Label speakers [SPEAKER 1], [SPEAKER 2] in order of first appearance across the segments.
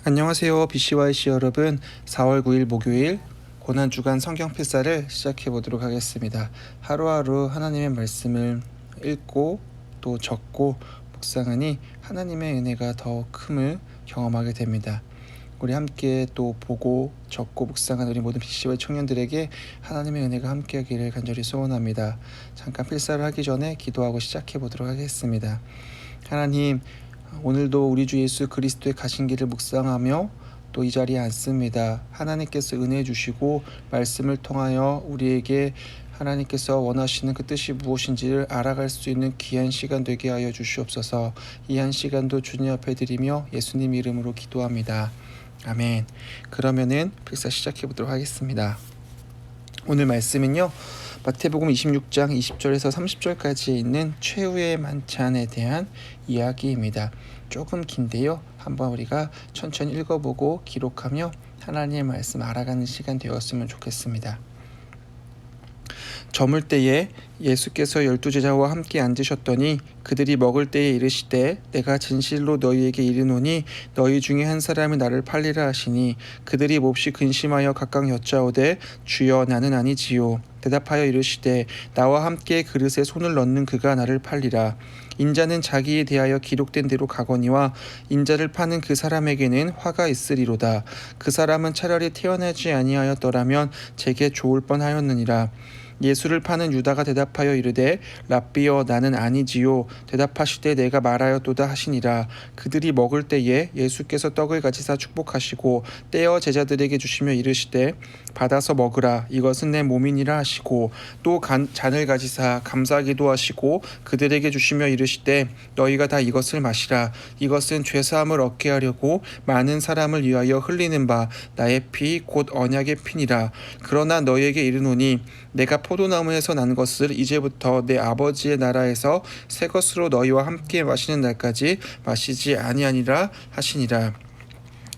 [SPEAKER 1] 안녕하세요. BCYC 여러분, 4월 9일 목요일 고난주간 성경 필사를 시작해 보도록 하겠습니다. 하루하루 하나님의 말씀을 읽고 또 적고 묵상하니 하나님의 은혜가 더 큼을 경험하게 됩니다. 우리 함께 또 보고 적고 묵상한 우리 모든 BCY 청년들에게 하나님의 은혜가 함께하기를 간절히 소원합니다. 잠깐 필사를 하기 전에 기도하고 시작해 보도록 하겠습니다. 하나님, 오늘도 우리 주 예수 그리스도의 가신 길을 묵상하며 또 이 자리에 앉습니다. 하나님께서 은혜 주시고 말씀을 통하여 우리에게 하나님께서 원하시는 그 뜻이 무엇인지를 알아갈 수 있는 귀한 시간 되게 하여 주시옵소서. 이 한 시간도 주님 앞에 드리며 예수님 이름으로 기도합니다. 아멘. 그러면은 필사 시작해 보도록 하겠습니다. 오늘 말씀은요, 마태복음 26장 20절에서 30절까지에 있는 최후의 만찬에 대한 이야기입니다. 조금 긴데요, 한번 우리가 천천히 읽어보고 기록하며 하나님의 말씀 알아가는 시간 되었으면 좋겠습니다. 저물 때에 예수께서 12제자와 함께 앉으셨더니 그들이 먹을 때에 이르시되 내가 진실로 너희에게 이르노니 너희 중에 한 사람이 나를 팔리라 하시니 그들이 몹시 근심하여 각각 여짜오되 주여 나는 아니지요. 대답하여 이르시되 나와 함께 그릇에 손을 넣는 그가 나를 팔리라. 인자는 자기에 대하여 기록된 대로 가거니와 인자를 파는 그 사람에게는 화가 있으리로다. 그 사람은 차라리 태어나지 아니하였더라면 제게 좋을 뻔하였느니라. 예수를 파는 유다가 대답하여 이르되 랍비여 나는 아니지요. 대답하시되 내가 말하였도다 하시니라. 그들이 먹을 때에 예수께서 떡을 가지사 축복하시고 떼어 제자들에게 주시며 이르시되 받아서 먹으라 이것은 내 몸이니라 하시고 또 잔을 가지사 감사기도 하시고 그들에게 주시며 이르시되 너희가 다 이것을 마시라 이것은 죄사함을 얻게 하려고 많은 사람을 위하여 흘리는 바 나의 피 곧 언약의 피니라. 그러나 너희에게 이르노니 내가 포도나무에서 난 것을 이제부터 내 아버지의 나라에서 새 것으로 너희와 함께 마시는 날까지 마시지 아니하니라 하시니라.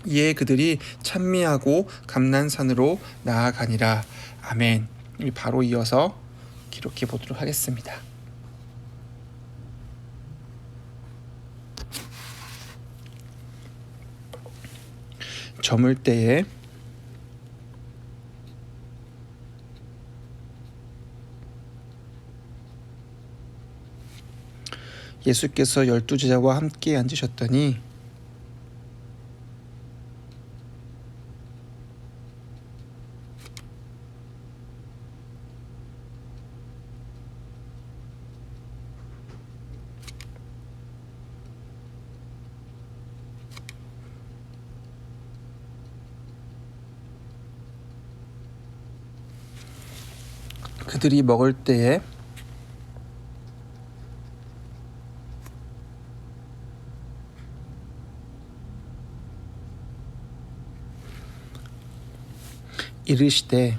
[SPEAKER 1] 이에 그들이 찬미하고 감난산으로 나아가니라. 아멘. 바로 이어서 기록해 보도록 하겠습니다. 저물 때에 예수께서 12제자와 함께 앉으셨더니 그들이 먹을 때에 이르시되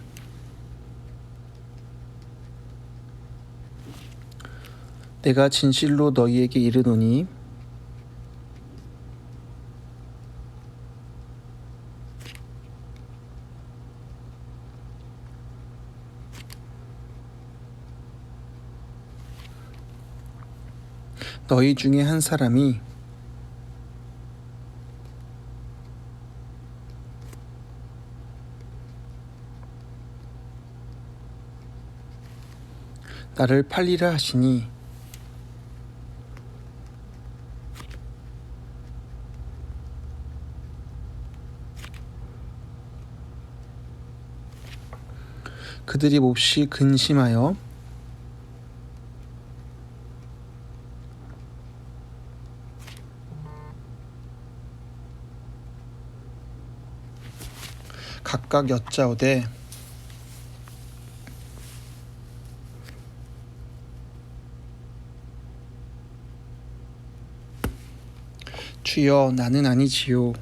[SPEAKER 1] 내가 진실로 너희에게 이르노니 너희 중에 한 사람이 나를 팔리라 하시니 그들이 몹시 근심하여 각각 여짜오되 주여 나는 아니지요.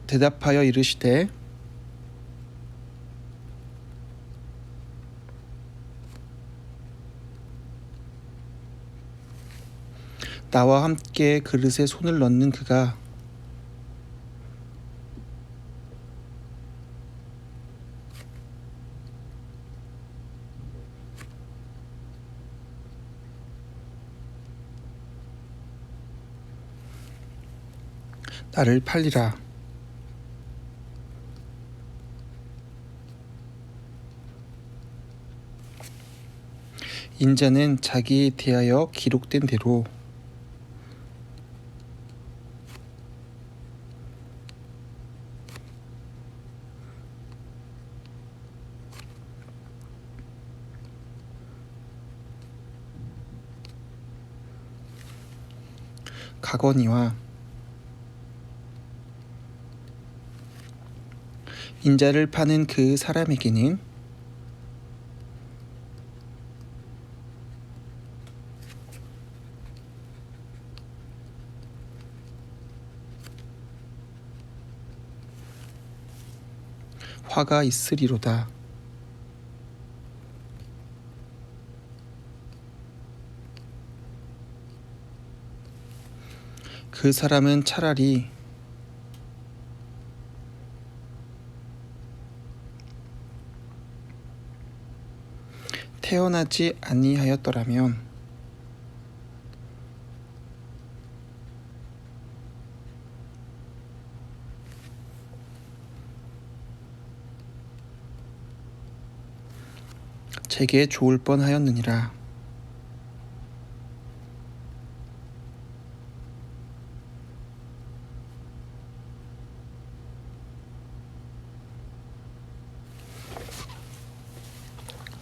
[SPEAKER 1] 대답하여 이르시되 나와 함께 그릇에 손을 넣는 그가 나를 팔리라. 인자는 자기에 대하여 기록된 대로 가거니와 인자를 파는 그 사람에게는 화가 있으리로다. 그 사람은 차라리 태어나지 아니하였더라면 제게 좋을 뻔하였느니라.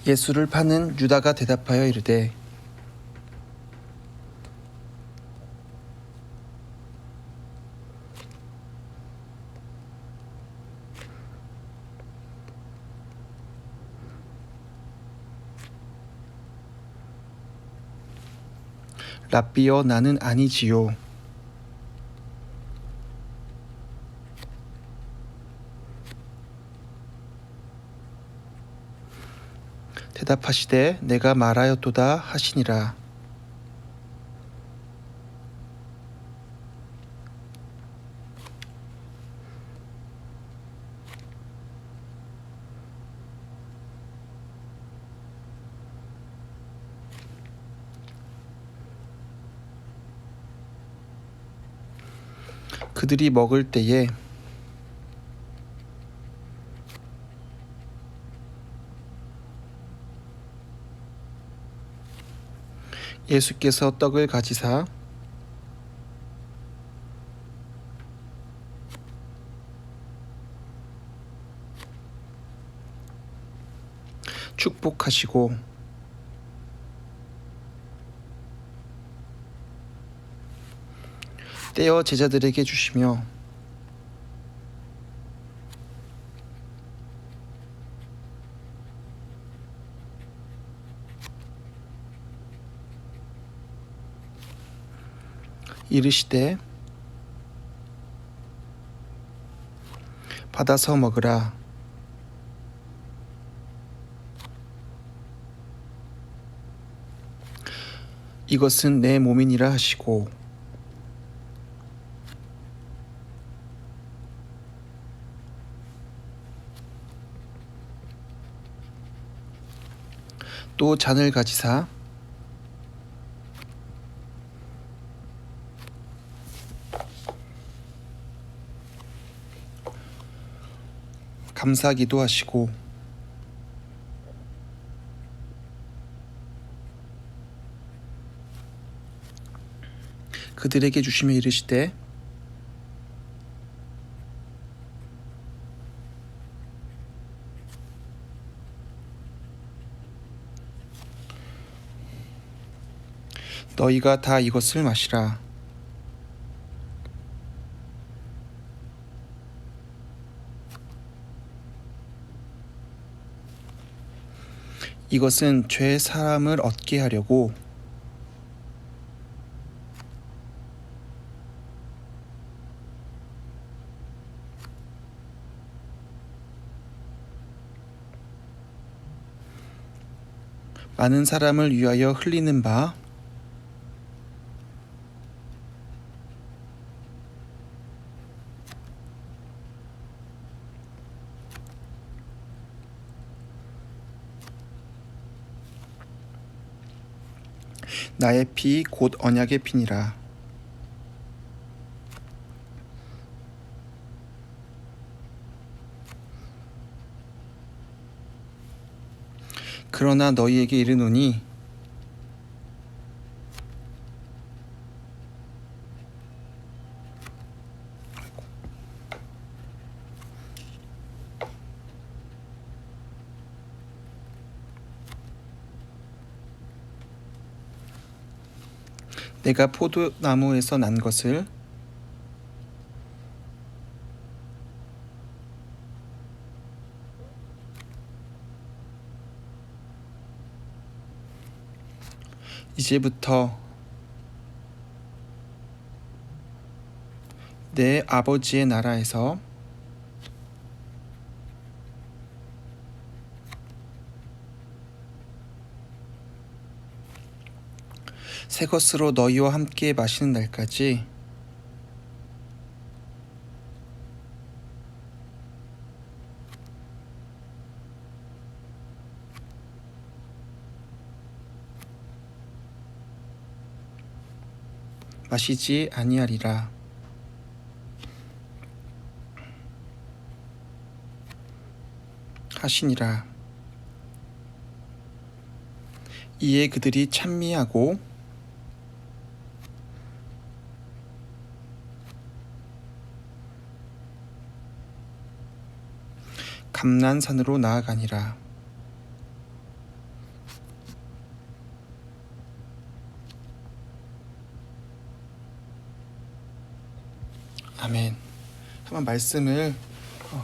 [SPEAKER 1] 예수를 파는 유다가 대답하여 이르되 랍비여, 나는 아니지요. 대답하시되 내가 말하였도다 하시니라. 그들이 먹을 때에 예수께서 떡을 가지사 축복하시고 떼어 제자들에게 주시며 이르시되 받아서 먹으라. 이것은 내 몸이니라 하시고 또 잔을 가지사 감사기도 하시고 그들에게 주시며 이르시되 너희가 다 이것을 마시라. 이것은 죄 사함을 얻게 하려고 많은 사람을 위하여 흘리는 바 나의 피 곧 언약의 피니라. 그러나 너희에게 이르노니 내가 포도나무에서 난 것을 이제부터 내 아버지의 나라에서 새 것으로 너희와 함께 마시는 날까지 마시지 아니하리라. 하시니라. 이에 그들이 찬미하고 감난산으로 나아가니라. 아멘. 한번 말씀을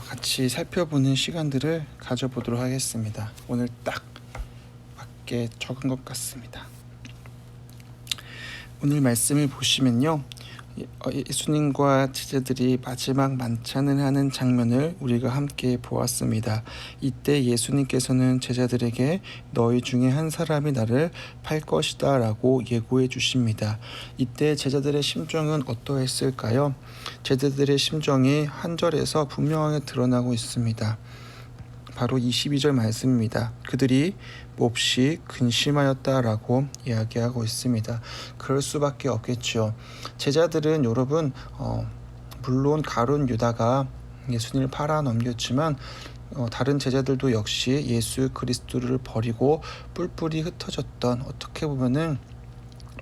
[SPEAKER 1] 같이 살펴보는 시간들을 가져보도록 하겠습니다. 오늘 딱 맞게 적은 것 같습니다. 오늘 말씀을 보시면요, 예수님과 제자들이 마지막 만찬을 하는 장면을 우리가 함께 보았습니다. 이때 예수님께서는 제자들에게 너희 중에 한 사람이 나를 팔 것이다 라고 예고해 주십니다. 이때 제자들의 심정은 어떠했을까요? 제자들의 심정이 한 절에서 분명하게 드러나고 있습니다. 바로 22절 말씀입니다. 그들이 몹시 근심하였다라고 이야기하고 있습니다. 그럴 수밖에 없겠죠. 제자들은 여러분 물론 가룟 유다가 예수님을 팔아 넘겼지만 다른 제자들도 역시 예수 그리스도를 버리고 뿔뿔이 흩어졌던, 어떻게 보면은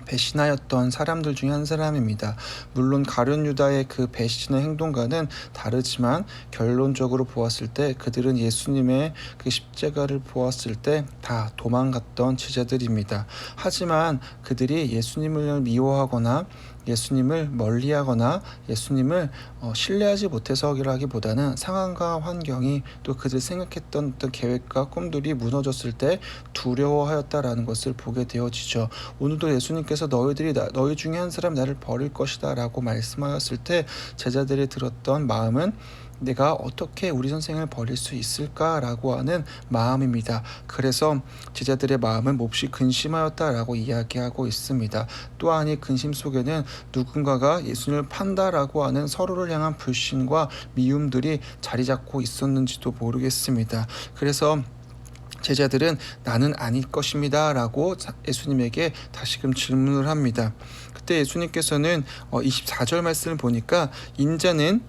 [SPEAKER 1] 배신하였던 사람들 중에 한 사람입니다. 물론 가룟 유다의 그 배신의 행동과는 다르지만 결론적으로 보았을 때 그들은 예수님의 그 십자가를 보았을 때 다 도망갔던 제자들입니다. 하지만 그들이 예수님을 미워하거나 예수님을 멀리하거나 예수님을 신뢰하지 못해서라기보다는 상황과 환경이 또 그들 생각했던 어떤 계획과 꿈들이 무너졌을 때 두려워하였다라는 것을 보게 되어지죠. 오늘도 예수님께서 너희 중에 한 사람 나를 버릴 것이다 라고 말씀하였을 때 제자들이 들었던 마음은 내가 어떻게 우리 선생을 버릴 수 있을까라고 하는 마음입니다. 그래서 제자들의 마음은 몹시 근심하였다라고 이야기하고 있습니다. 또한 이 근심 속에는 누군가가 예수님을 판다라고 하는 서로를 향한 불신과 미움들이 자리 잡고 있었는지도 모르겠습니다. 그래서 제자들은 나는 아닐 것입니다 라고 예수님에게 다시금 질문을 합니다. 그때 예수님께서는 24절 말씀을 보니까 인자는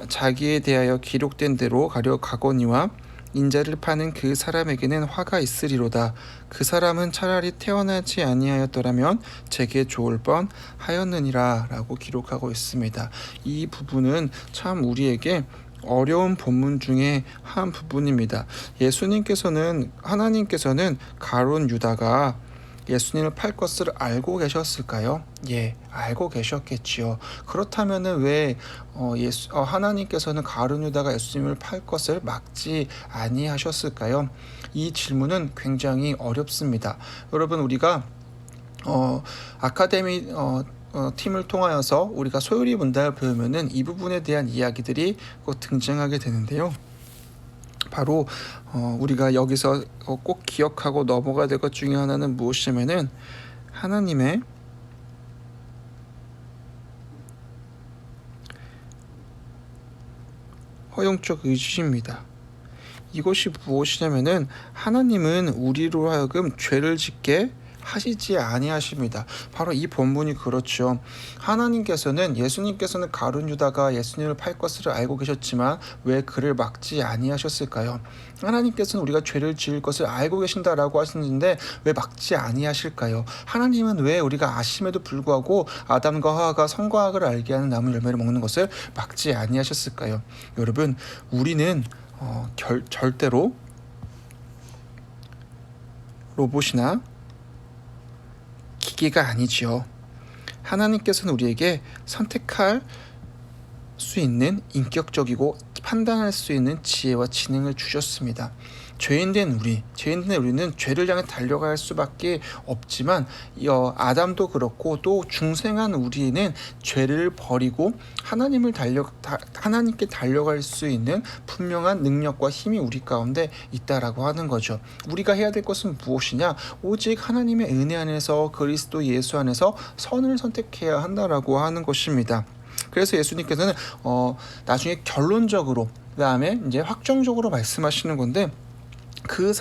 [SPEAKER 1] 자기에 대하여 기록된 대로 가거니와 인자를 파는 그 사람에게는 화가 있으리로다. 그 사람은 차라리 태어나지 아니하였더라면 제게 좋을 뻔하였느니라 라고 기록하고 있습니다. 이 부분은 참 우리에게 어려운 본문 중에 한 부분입니다. 하나님께서는 가룟 유다가 예수님을 팔 것을 알고 계셨을까요? 예, 알고 계셨겠지요. 그렇다면은 왜 하나님께서는 가룟 유다가 예수님을 팔 것을 막지 아니하셨을까요? 이 질문은 굉장히 어렵습니다. 여러분, 우리가 아카데미 팀을 통하여서 우리가 소요리 문답을 배우면은 이 부분에 대한 이야기들이 꼭 등장하게 되는데요. 바로 우리가 여기서 꼭 기억하고 넘어가야 될 것 중에 하나는 무엇이냐면은 하나님의 허용적 의지입니다. 이것이 무엇이냐면은 하나님은 우리로 하여금 죄를 짓게 하시지 아니하십니다. 바로 이 본문이 그렇죠. 예수님께서는 가룟 유다가 예수님을 팔 것을 알고 계셨지만 왜 그를 막지 아니하셨을까요? 하나님께서는 우리가 죄를 지을 것을 알고 계신다라고 하시는데 왜 막지 아니하실까요? 하나님은 왜 우리가 아심에도 불구하고 아담과 하와가 선과 악을 알게 하는 나무 열매를 먹는 것을 막지 아니하셨을까요? 여러분, 우리는 절대로 로봇이나 기계가 아니지요. 하나님께서는 우리에게 선택할 수 있는 인격적이고 판단할 수 있는 지혜와 지능을 주셨습니다. 죄인된 우리는 죄를 향해 달려갈 수밖에 없지만 아담도 그렇고 또 중생한 우리는 죄를 버리고 하나님께 달려갈 수 있는 분명한 능력과 힘이 우리 가운데 있다라고 하는 거죠. 우리가 해야 될 것은 무엇이냐? 오직 하나님의 은혜 안에서 그리스도 예수 안에서 선을 선택해야 한다라고 하는 것입니다. 그래서 예수님께서는 나중에 결론적으로 그다음에 이제 확정적으로 말씀하시는 건데, 그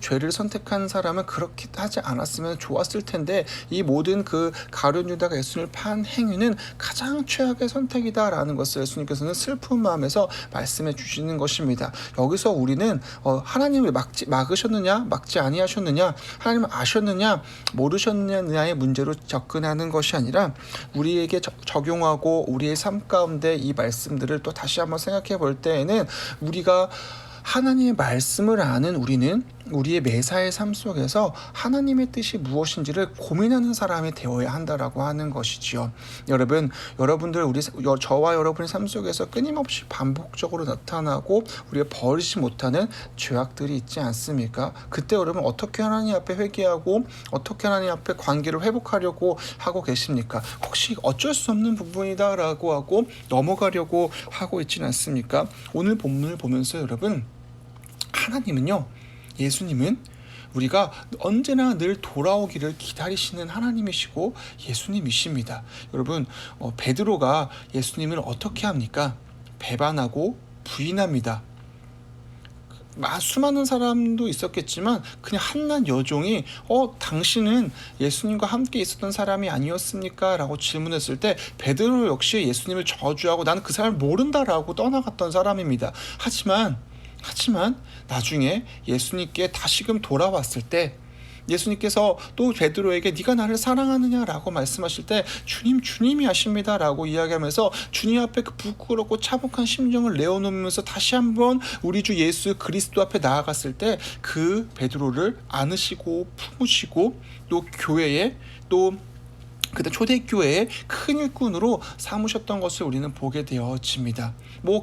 [SPEAKER 1] 죄를 선택한 사람은 그렇게 하지 않았으면 좋았을 텐데 이 모든 그 가룟 유다가 예수님을 판 행위는 가장 최악의 선택이다라는 것을 예수님께서는 슬픈 마음에서 말씀해 주시는 것입니다. 여기서 우리는 하나님을 막으셨느냐 막지 아니하셨느냐, 하나님을 아셨느냐 모르셨느냐의 문제로 접근하는 것이 아니라 우리에게 적용하고 우리의 삶 가운데 이 말씀들을 또 다시 한번 생각해 볼 때에는 우리가 하나님의 말씀을 아는 우리는 우리의 매사의 삶 속에서 하나님의 뜻이 무엇인지를 고민하는 사람이 되어야 한다라고 하는 것이지요. 여러분들 저와 여러분의 삶 속에서 끊임없이 반복적으로 나타나고 우리가 버리지 못하는 죄악들이 있지 않습니까? 그때 여러분 어떻게 하나님 앞에 회개하고 어떻게 하나님 앞에 관계를 회복하려고 하고 계십니까? 혹시 어쩔 수 없는 부분이다라고 하고 넘어가려고 하고 있지는 않습니까? 오늘 본문을 보면서 여러분, 예수님은 우리가 언제나 늘 돌아오기를 기다리시는 하나님이시고 예수님이십니다. 여러분, 베드로가 예수님을 어떻게 합니까? 배반하고 부인합니다. 수많은 사람도 있었겠지만 그냥 한낱 여종이 당신은 예수님과 함께 있었던 사람이 아니었습니까? 라고 질문했을 때 베드로 역시 예수님을 저주하고 나는 그 사람을 모른다라고 떠나갔던 사람입니다. 하지만 나중에 예수님께 다시금 돌아왔을 때 예수님께서 또 베드로에게 네가 나를 사랑하느냐라고 말씀하실 때 주님이 아십니다라고 이야기하면서 주님 앞에 그 부끄럽고 차분한 심정을 내어놓으면서 다시 한번 우리 주 예수 그리스도 앞에 나아갔을 때 그 베드로를 안으시고 품으시고 또 교회에 또 그때 초대교회의 큰 일꾼으로 삼으셨던 것을 우리는 보게 되어집니다.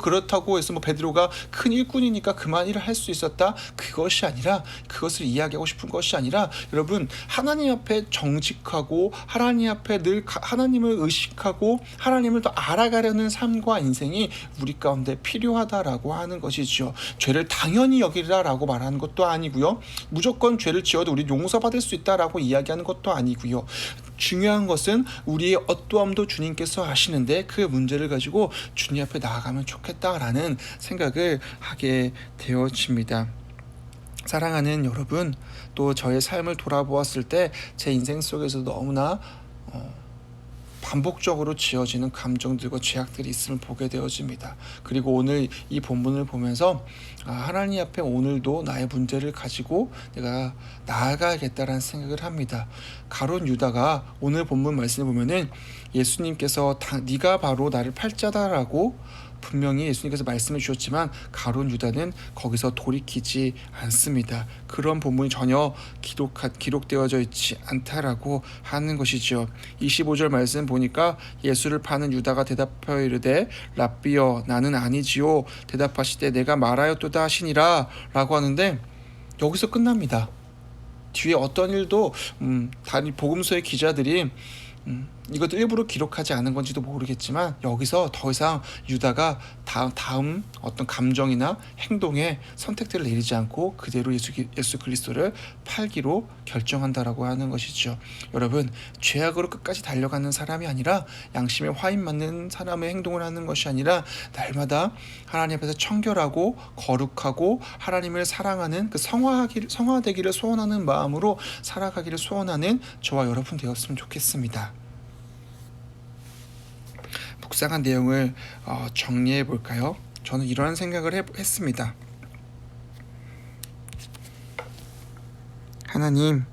[SPEAKER 1] 그렇다고 해서 베드로가 큰 일꾼이니까 그만 일을 할 수 있었다? 그것을 이야기하고 싶은 것이 아니라 여러분, 하나님 앞에 정직하고 하나님 앞에 늘 하나님을 의식하고 하나님을 더 알아가려는 삶과 인생이 우리 가운데 필요하다라고 하는 것이죠. 죄를 당연히 여기라라고 말하는 것도 아니고요. 무조건 죄를 지어도 우리 용서받을 수 있다라고 이야기하는 것도 아니고요. 중요한 것은 우리의 어떠함도 주님께서 아시는데 그 문제를 가지고 주님 앞에 나아가면 좋겠다라는 생각을 하게 되어집니다. 사랑하는 여러분, 또 저의 삶을 돌아보았을 때 제 인생 속에서 너무나 반복적으로 지어지는 감정들과 죄악들이 있음을 보게 되어집니다. 그리고 오늘 이 본문을 보면서 하나님 앞에 오늘도 나의 문제를 가지고 내가 나아가야겠다라는 생각을 합니다. 가룟 유다가 오늘 본문 말씀을 보면은 예수님께서 네가 바로 나를 팔 자다라고 분명히 예수님께서 말씀해 주셨지만 가룟 유다는 거기서 돌이키지 않습니다. 그런 본문이 전혀 기록되어져 있지 않다라고 하는 것이죠. 25절 말씀 보니까 예수를 파는 유다가 대답하여 이르되 랍비여 나는 아니지요. 대답하시되 내가 말하였도다 하시니라 라고 하는데 여기서 끝납니다. 뒤에 어떤 일도 다른 복음서의 기자들이 이것도 일부러 기록하지 않은 건지도 모르겠지만 여기서 더 이상 유다가 다음 어떤 감정이나 행동에 선택들을 내리지 않고 그대로 예수 그리스도를 팔기로 결정한다라고 하는 것이죠. 여러분, 죄악으로 끝까지 달려가는 사람이 아니라 양심에 화인 맞는 사람의 행동을 하는 것이 아니라 날마다 하나님 앞에서 청결하고 거룩하고 하나님을 사랑하는 그 성화되기를 소원하는 마음으로 살아가기를 소원하는 저와 여러분 되었으면 좋겠습니다. 묵상한 내용을 정리해 볼까요? 저는 이러한 생각을 했습니다. 하나님,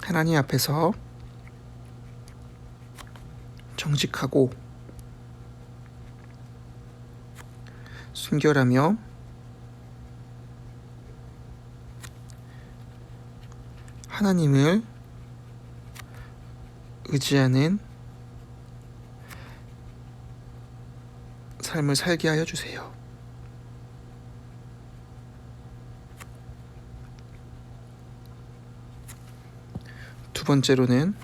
[SPEAKER 1] 하나님 앞에서 정직하고 순결하며 하나님을 의지하는 삶을 살게 하여 주세요. 두 번째로는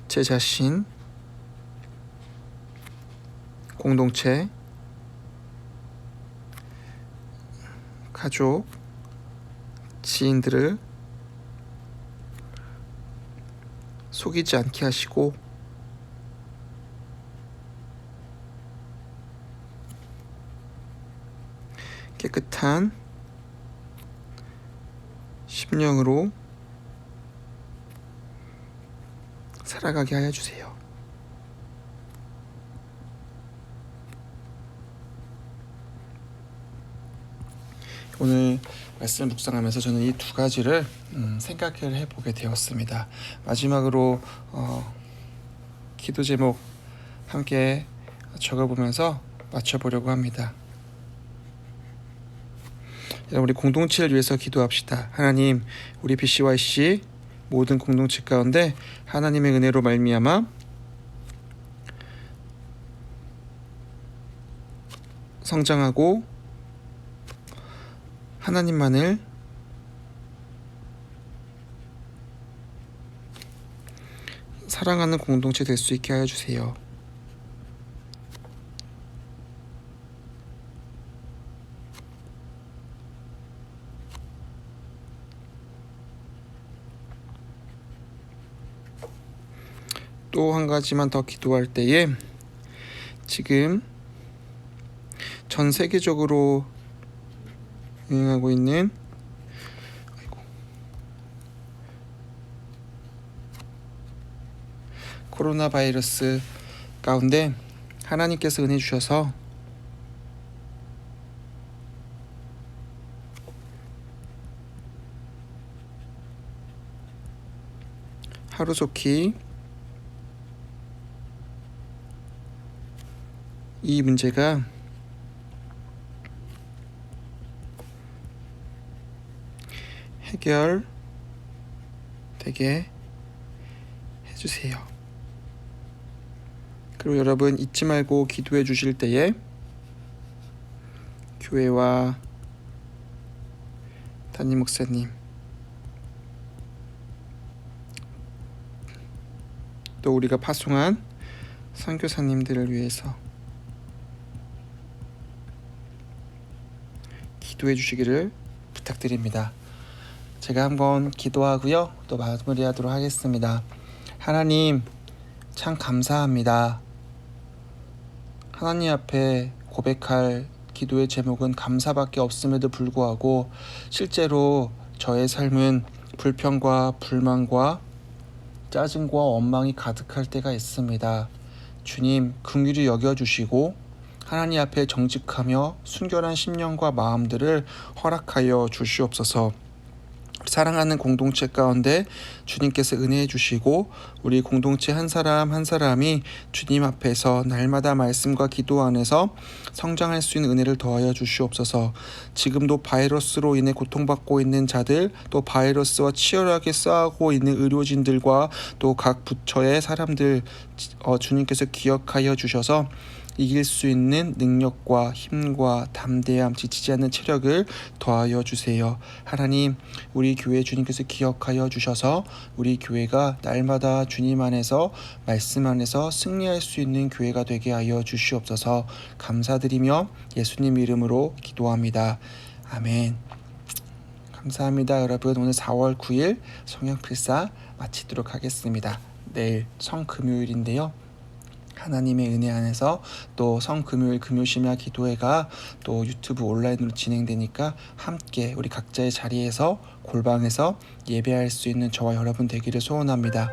[SPEAKER 1] 제 자신, 공동체, 가족, 지인들을 속이지 않게 하시고 깨끗한 심령으로 살아가게 하여 주세요. 오늘 말씀 묵상하면서 저는 이 두 가지를 생각을 해보게 되었습니다. 마지막으로 기도 제목 함께 적어보면서 맞춰보려고 합니다. 여러분, 우리 공동체를 위해서 기도합시다. 하나님, 우리 BCYC 모든 공동체 가운데 하나님의 은혜로 말미암아 성장하고 하나님만을 사랑하는 공동체 될 수 있게 하여 주세요. 또 한 가지만 더 기도할 때에 지금 전 세계적으로 유행하고 있는 코로나 바이러스 가운데 하나님께서 은혜 주셔서 하루속히 이 문제가 해결되게 해주세요. 그리고 여러분, 잊지 말고 기도해 주실 때에 교회와 담임 목사님 또 우리가 파송한 선교사님들을 위해서 기도해 주시기를 부탁드립니다. 제가 한번 기도하고요, 또 마무리하도록 하겠습니다. 하나님, 참 감사합니다. 하나님 앞에 고백할 기도의 제목은 감사밖에 없음에도 불구하고 실제로 저의 삶은 불평과 불만과 짜증과 원망이 가득할 때가 있습니다. 주님, 긍휼히 여겨주시고 하나님 앞에 정직하며 순결한 심령과 마음들을 허락하여 주시옵소서. 사랑하는 공동체 가운데 주님께서 은혜해 주시고 우리 공동체 한 사람 한 사람이 주님 앞에서 날마다 말씀과 기도 안에서 성장할 수 있는 은혜를 더하여 주시옵소서. 지금도 바이러스로 인해 고통받고 있는 자들, 또 바이러스와 치열하게 싸우고 있는 의료진들과 또 각 부처의 사람들 주님께서 기억하여 주셔서 이길 수 있는 능력과 힘과 담대함, 지치지 않는 체력을 더하여 주세요. 하나님, 우리 교회 주님께서 기억하여 주셔서 우리 교회가 날마다 주님 안에서 말씀 안에서 승리할 수 있는 교회가 되게 하여 주시옵소서. 감사드리며 예수님 이름으로 기도합니다. 아멘. 감사합니다. 여러분, 오늘 4월 9일 성령필사 마치도록 하겠습니다. 내일 성금요일인데요. 하나님의 은혜 안에서 또 성금요일 금요심야 기도회가 또 유튜브 온라인으로 진행되니까 함께 우리 각자의 자리에서 골방에서 예배할 수 있는 저와 여러분 되기를 소원합니다.